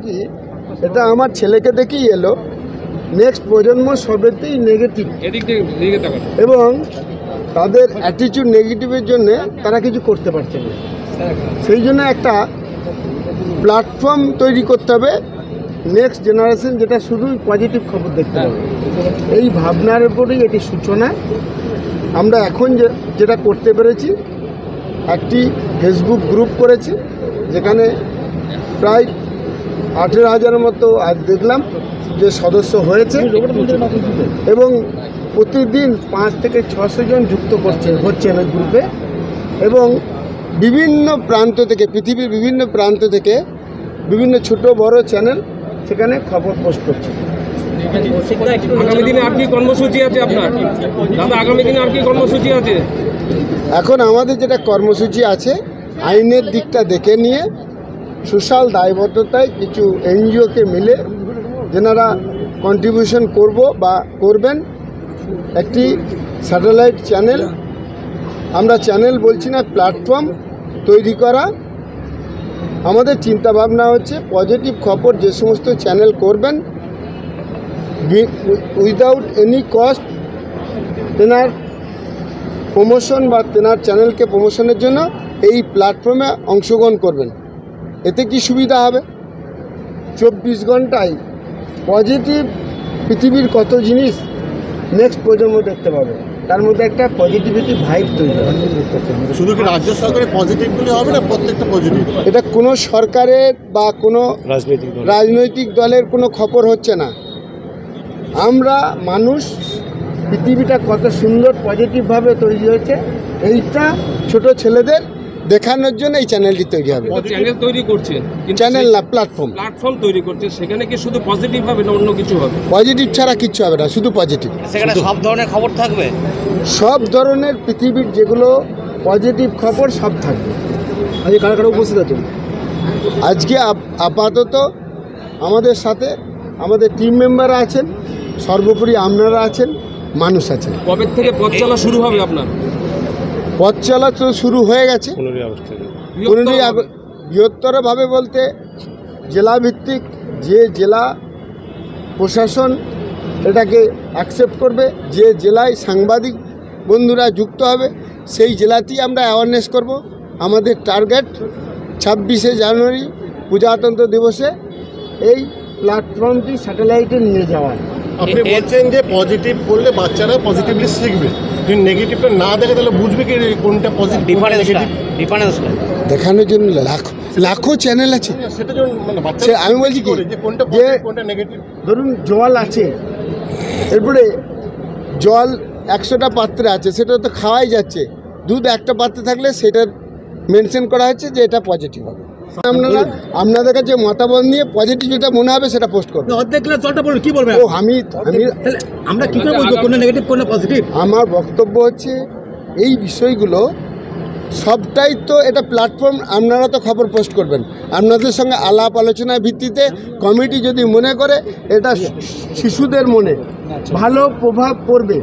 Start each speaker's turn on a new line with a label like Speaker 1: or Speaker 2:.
Speaker 1: কি, এটা আমার ছেলেকে দেখেই এলো। নেক্সট প্রজন্ম সবেতেই নেগেটিভ এবং তাদের অ্যাটিটিউড নেগেটিভের জন্য তারা কিছু করতে পারছে না। সেই জন্য একটা প্ল্যাটফর্ম তৈরি করতে হবে নেক্সট জেনারেশন, যেটা শুধুই পজিটিভ খবর দেখতে পাবে। এই ভাবনার উপরেই এটি সূচনা। আমরা এখন যেটা করতে পেরেছি, একটি ফেসবুক গ্রুপ করেছি যেখানে প্রায় 18,000-এর মতো আজ দেখলাম যে সদস্য হয়েছে এবং প্রতিদিন 5 থেকে 600 জন যুক্ত হচ্ছেন ওই গ্রুপে এবং বিভিন্ন প্রান্ত থেকে, পৃথিবীর বিভিন্ন প্রান্ত থেকে বিভিন্ন ছোট বড় চ্যানেল সেখানে খবর পোস্ট করছে।
Speaker 2: আগামী দিনে আর কি কর্মসূচি আছে আপনার? দাদা, আগামী দিনে আর কি কর্মসূচি আছে?
Speaker 1: এখন আমাদের যেটা কর্মসূচি আছে, আইনের দিকটা দেখে নিয়ে সোশ্যাল দায়বদ্ধতায় কিছু এনজিওকে মিলে যেনারা কন্ট্রিবিউশন করব বা করবেন, একটি স্যাটেলাইট চ্যানেল, আমরা চ্যানেল বলছি না, প্ল্যাটফর্ম তৈরি করা। আমাদের চিন্তাভাবনা হচ্ছে পজিটিভ খবর যে সমস্ত চ্যানেল করবেন উইদাউট এনি কস্ট, তেনার প্রমোশন বা তেনার চ্যানেলকে প্রমোশনের জন্য এই প্ল্যাটফর্মে অংশগ্রহণ করবেন। এতে কি সুবিধা হবে? 24 ঘন্টায় পজিটিভ পৃথিবীর কত জিনিস নেক্সট প্রজন্ম দেখতে পাবে, তার মধ্যে একটা পজিটিভিটি ভাইব তৈরি হবে।
Speaker 3: শুধু কি রাজ্য সরকারের পজিটিভগুলি হবে না প্রত্যেকটা পজিটিভ?
Speaker 1: এটা কোনো সরকারের বা কোনো রাজনৈতিক দলের কোনো খবর হচ্ছে না। আমরা মানুষ, পৃথিবীটা কত সুন্দর পজিটিভভাবে তৈরি হয়েছে, এইটা ছোট ছেলেদের দেখানোর জন্য এই চ্যানেলটি তৈরি হবে।
Speaker 2: চ্যানেল তৈরি করছেন,
Speaker 1: চ্যানেল না, প্ল্যাটফর্ম
Speaker 2: তৈরি করছে, সেখানে কি শুধু পজিটিভ হবে না অন্য কিছু হবে?
Speaker 1: পজিটিভ ছাড়া কিচ্ছু হবে না, শুধু পজিটিভ।
Speaker 4: সেখানে সব ধরনের খবর থাকবে,
Speaker 1: সব ধরনের পৃথিবীর যেগুলো পজিটিভ খবর সব থাকবে। আজকে কারা কারা উপস্থিত আছেন? আজকে আপাতত আমাদের সাথে আমাদের টিম মেম্বাররা আছেন, সর্বোপরি আপনারা আছেন, মানুষ আছেন।
Speaker 2: কবে থেকে পথ চলা শুরু হবে আপনার?
Speaker 1: পথ চলা তো শুরু হয়ে গেছে 15ই আগস্ট। বৃহত্তরভাবে বলতে জেলাভিত্তিক, যে জেলা প্রশাসন এটাকে অ্যাকসেপ্ট করবে, যে জেলায় সাংবাদিক বন্ধুরা যুক্ত হবে, সেই জেলাতেই আমরা অ্যাওয়ারনেস করব। আমাদের টার্গেট 26শে জানুয়ারি প্রজাতন্ত্র দিবসে এই প্ল্যাটফর্মটি স্যাটেলাইটে নিয়ে যাওয়ার।
Speaker 3: আপনি বলছেন যে পজিটিভ করলে বাচ্চারা পজিটিভলি শিখবে, যদি নেগেটিভটা না দেখে তাহলে বুঝবে কি কোনটা পজিটিভ
Speaker 4: ডিফারেন্স
Speaker 1: দেখানোর জন্য লাখো চ্যানেল আছে।
Speaker 3: সেটা জন্য মানে বাচ্চারা
Speaker 1: আমি বলছি কি,
Speaker 3: যে কোনটা পজিটিভ কোনটা নেগেটিভ।
Speaker 1: ধরুন জল আছে, এরপরে জল 100টা পাত্রে আছে, সেটা তো খাওয়াই যাচ্ছে। দুধ একটা পাত্রে থাকলে সেটা মেনশন করা হচ্ছে যে এটা পজিটিভ হবে। আপনাদের কাছে মতামত নিয়ে পজিটিভ যেটা মনে হবে সেটা পোস্ট করবো।
Speaker 3: কি বলবেন?
Speaker 1: আমরা কি করে বলবো কোনটা নেগেটিভ কোনটা পজিটিভ? আমার বক্তব্য হচ্ছে এই বিষয়গুলো সবটাই তো এটা প্ল্যাটফর্ম, আপনারা তো খবর পোস্ট করবেন, আপনাদের সঙ্গে আলাপ আলোচনার ভিত্তিতে কমিটি যদি মনে করে এটা শিশুদের মনে ভালো প্রভাব পড়বে,